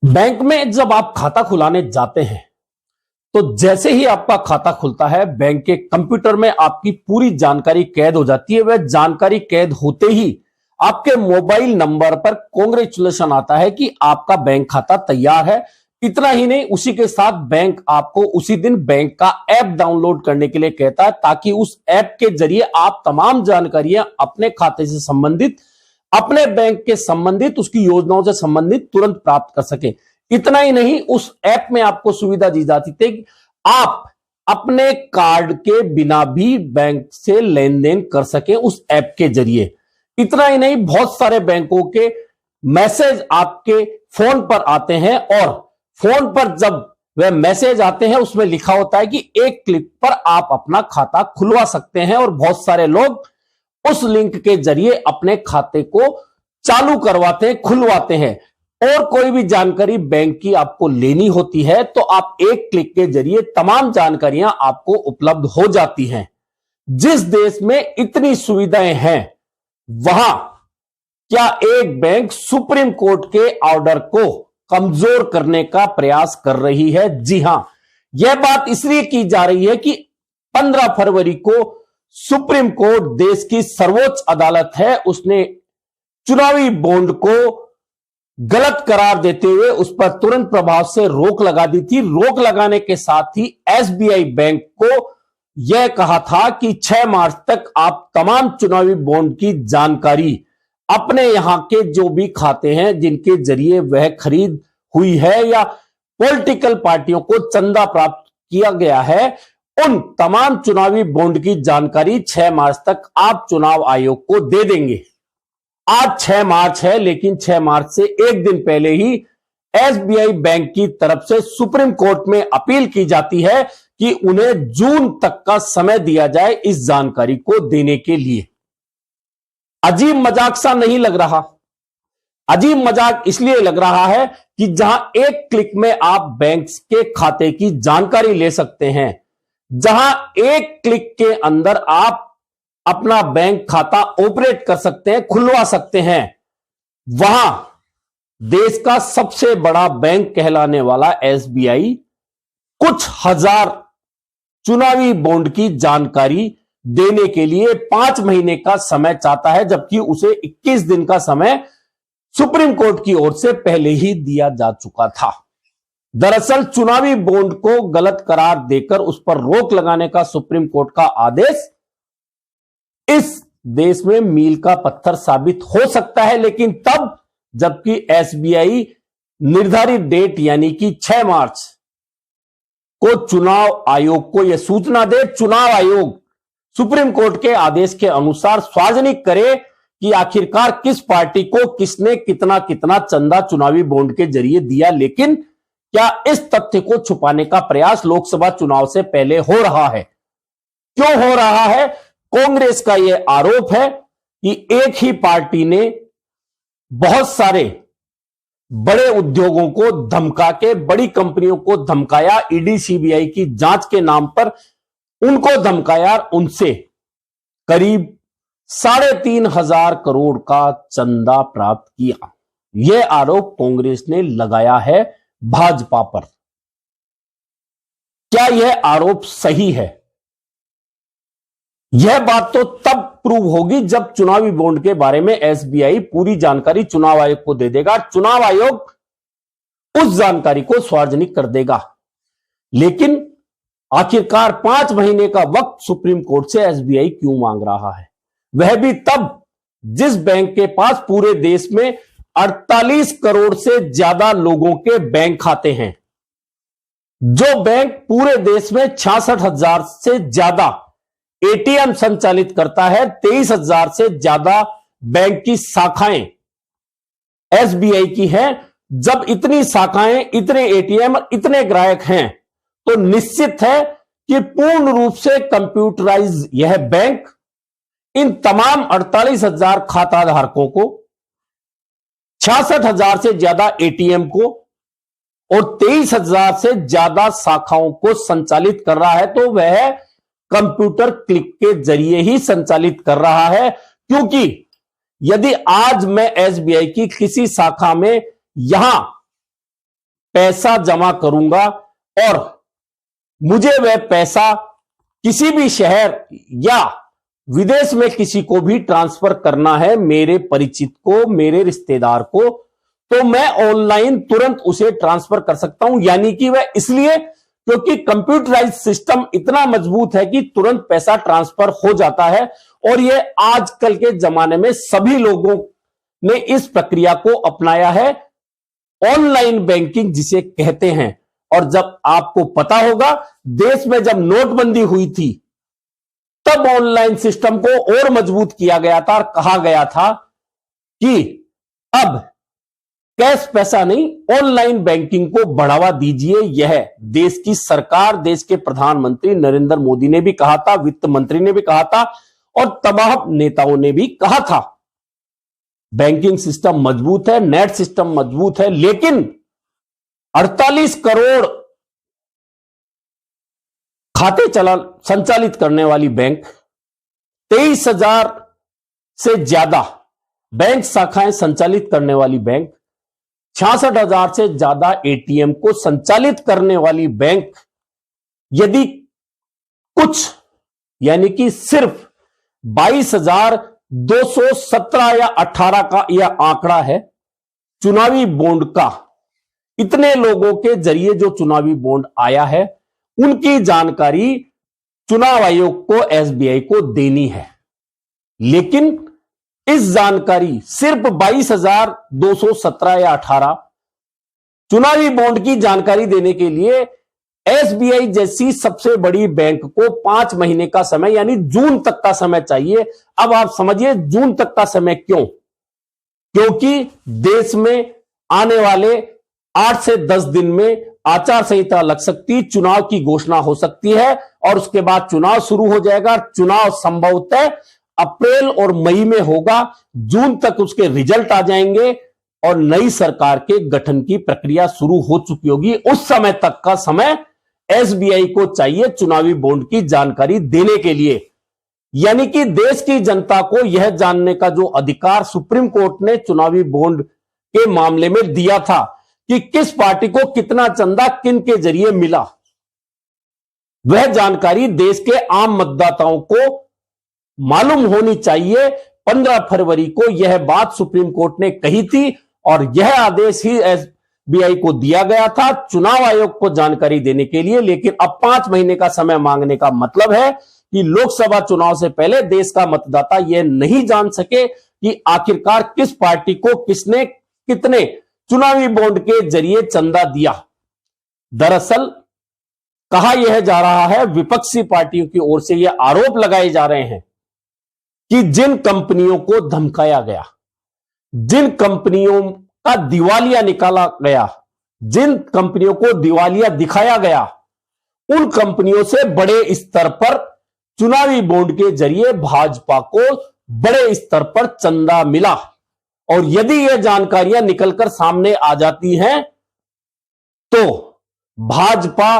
Bank में जब आप खाता खुलाने जाते हैं तो जैसे ही आपका खाता खुलता है बैंक के कंप्यूटर में आपकी पूरी जानकारी कैद हो जाती है। वह जानकारी कैद होते ही आपके मोबाइल नंबर पर कांग्रेचुलेशन आता है कि आपका बैंक खाता तैयार है। इतना ही नहीं, उसी के साथ बैंक आपको उसी दिन बैंक का ऐप डाउनलोड करने के लिए कहता है ताकि उस ऐप के जरिए आप तमाम जानकारियां अपने खाते से संबंधित, अपने बैंक के संबंधित, उसकी योजनाओं से संबंधित तुरंत प्राप्त कर सके। इतना ही नहीं, उस ऐप में आपको सुविधा दी जाती थी कि आप अपने कार्ड के बिना भी बैंक से लेन देन कर सके उस ऐप के जरिए। इतना ही नहीं, बहुत सारे बैंकों के मैसेज आपके फोन पर आते हैं और फोन पर जब वह मैसेज आते हैं उसमें लिखा होता है कि एक क्लिक पर आप अपना खाता खुलवा सकते हैं और बहुत सारे लोग उस लिंक के जरिए अपने खाते को चालू करवाते हैं, खुलवाते हैं। और कोई भी जानकारी बैंक की आपको लेनी होती है तो आप एक क्लिक के जरिए तमाम जानकारियां आपको उपलब्ध हो जाती हैं। जिस देश में इतनी सुविधाएं हैं वहां क्या एक बैंक सुप्रीम कोर्ट के ऑर्डर को कमजोर करने का प्रयास कर रही है? जी हां, यह बात इसलिए की जा रही है कि 15 फरवरी को सुप्रीम कोर्ट, देश की सर्वोच्च अदालत है, उसने चुनावी बॉन्ड को गलत करार देते हुए उस पर तुरंत प्रभाव से रोक लगा दी थी। रोक लगाने के साथ ही एसबीआई बैंक को यह कहा था कि 6 मार्च तक आप तमाम चुनावी बॉन्ड की जानकारी अपने यहां के जो भी खाते हैं जिनके जरिए वह खरीद हुई है या पॉलिटिकल पार्टियों को चंदा प्राप्त किया गया है, उन तमाम चुनावी बॉन्ड की जानकारी 6 मार्च तक आप चुनाव आयोग को दे देंगे। आज 6 मार्च है, लेकिन 6 मार्च से एक दिन पहले ही एसबीआई बैंक की तरफ से सुप्रीम कोर्ट में अपील की जाती है कि उन्हें जून तक का समय दिया जाए इस जानकारी को देने के लिए। अजीब मजाक सा नहीं लग रहा? अजीब मजाक इसलिए लग रहा है कि जहां एक क्लिक में आप बैंक के खाते की जानकारी ले सकते हैं, जहां एक क्लिक के अंदर आप अपना बैंक खाता ऑपरेट कर सकते हैं, खुलवा सकते हैं, वहां देश का सबसे बड़ा बैंक कहलाने वाला एसबीआई कुछ हजार चुनावी बॉन्ड की जानकारी देने के लिए 5 महीने का समय चाहता है, जबकि उसे 21 दिन का समय सुप्रीम कोर्ट की ओर से पहले ही दिया जा चुका था। दरअसल चुनावी बॉन्ड को गलत करार देकर उस पर रोक लगाने का सुप्रीम कोर्ट का आदेश इस देश में मील का पत्थर साबित हो सकता है, लेकिन तब जबकि एसबीआई निर्धारित डेट यानी कि 6 मार्च को चुनाव आयोग को यह सूचना दे, चुनाव आयोग सुप्रीम कोर्ट के आदेश के अनुसार सार्वजनिक करे कि आखिरकार किस पार्टी को किसने कितना कितना चंदा चुनावी बॉन्ड के जरिए दिया। लेकिन क्या इस तथ्य को छुपाने का प्रयास लोकसभा चुनाव से पहले हो रहा है? क्यों हो रहा है? कांग्रेस का यह आरोप है कि एक ही पार्टी ने बहुत सारे बड़े उद्योगों को धमका के, बड़ी कंपनियों को धमकाया, ईडी सीबीआई की जांच के नाम पर उनको धमकाया, उनसे करीब 3,500 करोड़ का चंदा प्राप्त किया। यह आरोप कांग्रेस ने लगाया है भाजपा पर। क्या यह आरोप सही है? यह बात तो तब प्रूव होगी जब चुनावी बॉन्ड के बारे में एसबीआई पूरी जानकारी चुनाव आयोग को दे देगा, चुनाव आयोग उस जानकारी को सार्वजनिक कर देगा। लेकिन आखिरकार 5 महीने का वक्त सुप्रीम कोर्ट से एसबीआई क्यों मांग रहा है? वह भी तब जिस बैंक के पास पूरे देश में 48 करोड़ से ज्यादा लोगों के बैंक खाते हैं, जो बैंक पूरे देश में 66,000 से ज्यादा एटीएम संचालित करता है, 23,000 से ज्यादा बैंक की शाखाएं एसबीआई की हैं। जब इतनी शाखाएं, इतने एटीएम और इतने ग्राहक हैं तो निश्चित है कि पूर्ण रूप से कंप्यूटराइज यह बैंक इन तमाम 48,000 खाता धारकों को, 66,000 से ज्यादा एटीएम को और 23,000 से ज्यादा शाखाओं को संचालित कर रहा है। तो वह कंप्यूटर क्लिक के जरिए ही संचालित कर रहा है, क्योंकि यदि आज मैं एसबीआई की किसी शाखा में यहां पैसा जमा करूंगा और मुझे वह पैसा किसी भी शहर या विदेश में किसी को भी ट्रांसफर करना है, मेरे परिचित को, मेरे रिश्तेदार को, तो मैं ऑनलाइन तुरंत उसे ट्रांसफर कर सकता हूं। यानी कि वह इसलिए क्योंकि कंप्यूटराइज सिस्टम इतना मजबूत है कि तुरंत पैसा ट्रांसफर हो जाता है। और यह आजकल के जमाने में सभी लोगों ने इस प्रक्रिया को अपनाया है, ऑनलाइन बैंकिंग जिसे कहते हैं। और जब आपको पता होगा, देश में जब नोटबंदी हुई थी तब ऑनलाइन सिस्टम को और मजबूत किया गया था और कहा गया था कि अब कैश पैसा नहीं, ऑनलाइन बैंकिंग को बढ़ावा दीजिए। यह देश की सरकार, देश के प्रधानमंत्री नरेंद्र मोदी ने भी कहा था, वित्त मंत्री ने भी कहा था और तमाम नेताओं ने भी कहा था। बैंकिंग सिस्टम मजबूत है, नेट सिस्टम मजबूत है, लेकिन 48 करोड़ खाते संचालित करने वाली बैंक, 23,000 से ज्यादा बैंक शाखाएं संचालित करने वाली बैंक, 66,000 से ज्यादा एटीएम को संचालित करने वाली बैंक, यदि कुछ यानी कि सिर्फ 22,217 या 18 का यह आंकड़ा है चुनावी बॉन्ड का, इतने लोगों के जरिए जो चुनावी बॉन्ड आया है उनकी जानकारी चुनाव आयोग को, एसबीआई को देनी है। लेकिन इस जानकारी सिर्फ 22,217 या 18 चुनावी बॉन्ड की जानकारी देने के लिए एसबीआई जैसी सबसे बड़ी बैंक को 5 महीने का समय यानी जून तक का समय चाहिए। अब आप समझिए जून तक का समय क्यों? क्योंकि देश में आने वाले 8 से 10 दिन में आचार संहिता लग सकती, चुनाव की घोषणा हो सकती है और उसके बाद चुनाव शुरू हो जाएगा। चुनाव संभवतः अप्रैल और मई में होगा, जून तक उसके रिजल्ट आ जाएंगे और नई सरकार के गठन की प्रक्रिया शुरू हो चुकी होगी। उस समय तक का समय एसबीआई को चाहिए चुनावी बॉन्ड की जानकारी देने के लिए। यानी कि देश की जनता को यह जानने का जो अधिकार सुप्रीम कोर्ट ने चुनावी बॉन्ड के मामले में दिया था कि किस पार्टी को कितना चंदा किन के जरिए मिला, वह जानकारी देश के आम मतदाताओं को मालूम होनी चाहिए। 15 फरवरी को यह बात सुप्रीम कोर्ट ने कही थी और यह आदेश ही एसबीआई को दिया गया था चुनाव आयोग को जानकारी देने के लिए। लेकिन अब 5 महीने का समय मांगने का मतलब है कि लोकसभा चुनाव से पहले देश का मतदाता यह नहीं जान सके कि आखिरकार किस पार्टी को किसने कितने चुनावी बॉन्ड के जरिए चंदा दिया। दरअसल कहा यह जा रहा है, विपक्षी पार्टियों की ओर से यह आरोप लगाए जा रहे हैं कि जिन कंपनियों को धमकाया गया, जिन कंपनियों का दिवालिया निकाला गया, जिन कंपनियों को दिवालिया दिखाया गया, उन कंपनियों से बड़े स्तर पर चुनावी बॉन्ड के जरिए भाजपा को बड़े स्तर पर चंदा मिला। और यदि यह जानकारियां निकलकर सामने आ जाती हैं तो भाजपा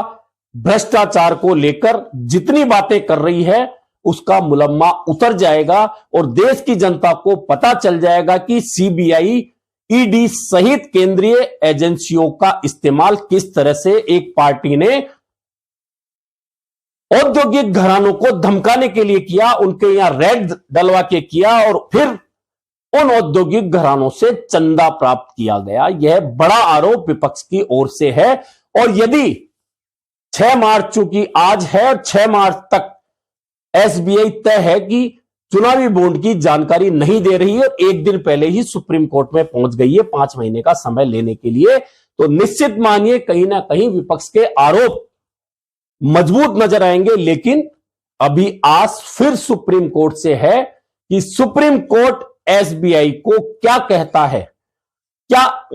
भ्रष्टाचार को लेकर जितनी बातें कर रही है उसका मुलम्मा उतर जाएगा और देश की जनता को पता चल जाएगा कि सीबीआई, ईडी सहित केंद्रीय एजेंसियों का इस्तेमाल किस तरह से एक पार्टी ने औद्योगिक घरानों को धमकाने के लिए किया, उनके यहां रेड डलवा के किया और फिर उन औद्योगिक घरानों से चंदा प्राप्त किया गया। यह बड़ा आरोप विपक्ष की ओर से है। और यदि 6 मार्च चूंकि आज है और 6 मार्च तक एसबीआई तय है कि चुनावी बॉन्ड की जानकारी नहीं दे रही है, एक दिन पहले ही सुप्रीम कोर्ट में पहुंच गई है 5 महीने का समय लेने के लिए, तो निश्चित मानिए कहीं ना कहीं विपक्ष के आरोप मजबूत नजर आएंगे। लेकिन अभी आस फिर सुप्रीम कोर्ट से है कि सुप्रीम कोर्ट एसबीआई को क्या कहता है। क्या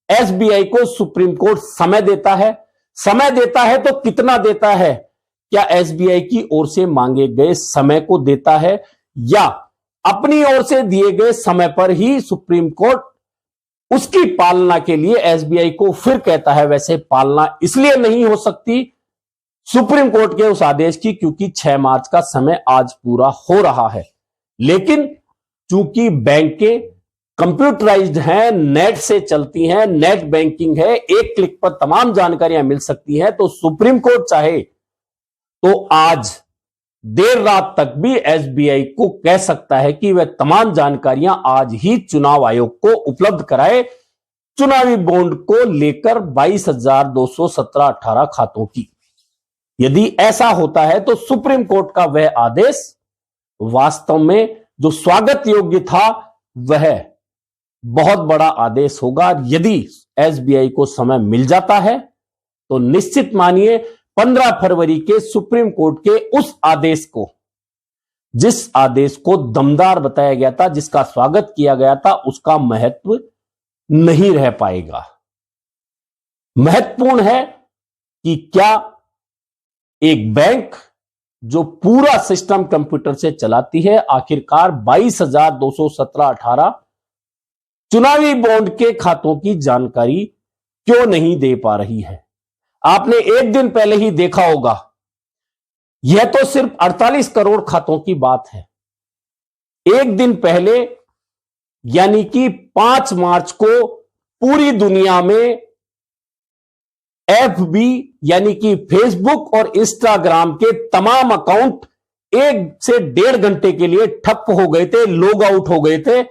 एसबीआई को सुप्रीम कोर्ट समय देता है? समय देता है तो कितना देता है? क्या एसबीआई की ओर से मांगे गए समय को देता है या अपनी ओर से दिए गए समय पर ही सुप्रीम कोर्ट उसकी पालना के लिए एसबीआई को फिर कहता है? वैसे पालना इसलिए नहीं हो सकती सुप्रीम कोर्ट के उस आदेश की क्योंकि 6 मार्च का समय आज पूरा हो रहा है। लेकिन चूंकि बैंकें कंप्यूटराइज्ड हैं, नेट से चलती हैं, नेट बैंकिंग है, एक क्लिक पर तमाम जानकारियां मिल सकती हैं। तो सुप्रीम कोर्ट चाहे तो आज देर रात तक भी एसबीआई को कह सकता है कि वह तमाम जानकारियां आज ही चुनाव आयोग को उपलब्ध कराए, चुनावी बॉन्ड को लेकर 22,217-18 खातों की। यदि ऐसा होता है तो सुप्रीम कोर्ट का वह आदेश वास्तव में जो स्वागत योग्य था, वह बहुत बड़ा आदेश होगा। यदि एसबीआई को समय मिल जाता है तो निश्चित मानिए 15 फरवरी के सुप्रीम कोर्ट के उस आदेश को, जिस आदेश को दमदार बताया गया था, जिसका स्वागत किया गया था, उसका महत्व नहीं रह पाएगा। महत्वपूर्ण है कि क्या एक बैंक जो पूरा सिस्टम कंप्यूटर से चलाती है, आखिरकार 22,217-18 चुनावी बॉन्ड के खातों की जानकारी क्यों नहीं दे पा रही है। आपने एक दिन पहले ही देखा होगा, यह तो सिर्फ 48 करोड़ खातों की बात है। एक दिन पहले यानी कि 5 मार्च को पूरी दुनिया में एफबी यानी कि फेसबुक और इंस्टाग्राम के तमाम अकाउंट 1 से 1.5 घंटे के लिए ठप हो गए थे, लॉग आउट हो गए थे।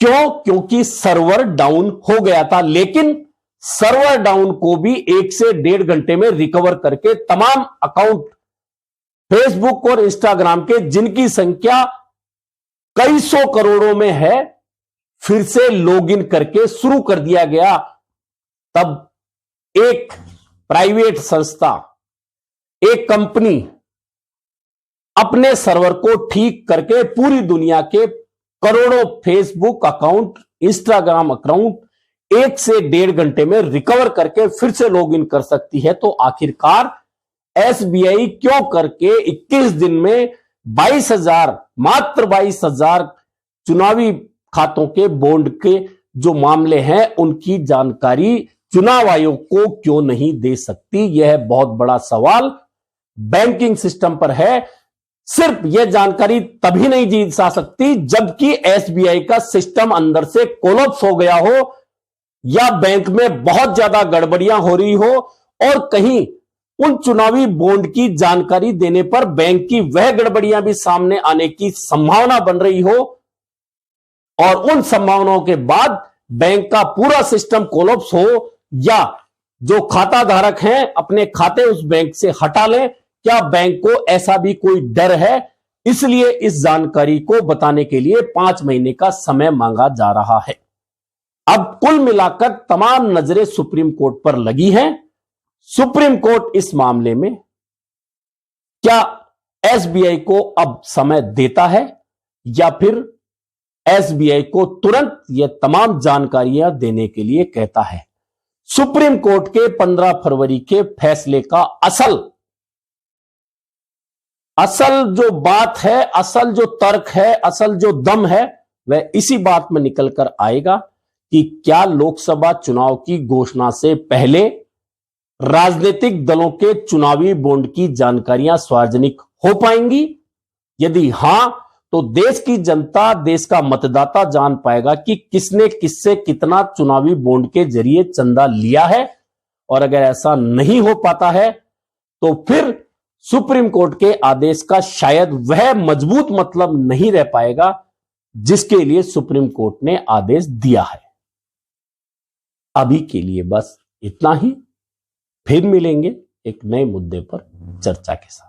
क्यों? क्योंकि सर्वर डाउन हो गया था। लेकिन सर्वर डाउन को भी 1 से 1.5 घंटे में रिकवर करके तमाम अकाउंट फेसबुक और इंस्टाग्राम के, जिनकी संख्या कई सौ करोड़ों में है, फिर से लॉगिन करके शुरू कर दिया गया। तब एक प्राइवेट संस्था, एक कंपनी अपने सर्वर को ठीक करके पूरी दुनिया के करोड़ों फेसबुक अकाउंट, इंस्टाग्राम अकाउंट 1 से 1.5 घंटे में रिकवर करके फिर से लॉगिन कर सकती है। तो आखिरकार एसबीआई क्यों करके 21 दिन में 22,000, मात्र 22,000 चुनावी खातों के बॉन्ड के जो मामले हैं, उनकी जानकारी चुनाव आयोग को क्यों नहीं दे सकती? यह बहुत बड़ा सवाल बैंकिंग सिस्टम पर है। सिर्फ यह जानकारी तभी नहीं दी जा सकती जबकि एसबीआई का सिस्टम अंदर से कोलैप्स हो गया हो, या बैंक में बहुत ज्यादा गड़बड़ियां हो रही हो, और कहीं उन चुनावी बॉन्ड की जानकारी देने पर बैंक की वह गड़बड़ियां भी सामने आने की संभावना बन रही हो, और उन संभावनाओं के बाद बैंक का पूरा सिस्टम कोलैप्स हो, या जो खाता धारक हैं अपने खाते उस बैंक से हटा लें। क्या बैंक को ऐसा भी कोई डर है? इसलिए इस जानकारी को बताने के लिए 5 महीने का समय मांगा जा रहा है। अब कुल मिलाकर तमाम नजरें सुप्रीम कोर्ट पर लगी हैं। सुप्रीम कोर्ट इस मामले में क्या एसबीआई को अब समय देता है, या फिर एसबीआई को तुरंत ये तमाम जानकारियां देने के लिए कहता है? सुप्रीम कोर्ट के 15 फरवरी के फैसले का असल जो बात है, असल जो तर्क है, असल जो दम है, वह इसी बात में निकल कर आएगा कि क्या लोकसभा चुनाव की घोषणा से पहले राजनीतिक दलों के चुनावी बॉन्ड की जानकारियां सार्वजनिक हो पाएंगी। यदि हां, तो देश की जनता, देश का मतदाता जान पाएगा कि किसने किससे कितना चुनावी बॉन्ड के जरिए चंदा लिया है। और अगर ऐसा नहीं हो पाता है तो फिर सुप्रीम कोर्ट के आदेश का शायद वह मजबूत मतलब नहीं रह पाएगा जिसके लिए सुप्रीम कोर्ट ने आदेश दिया है। अभी के लिए बस इतना ही। फिर मिलेंगे एक नए मुद्दे पर चर्चा के साथ।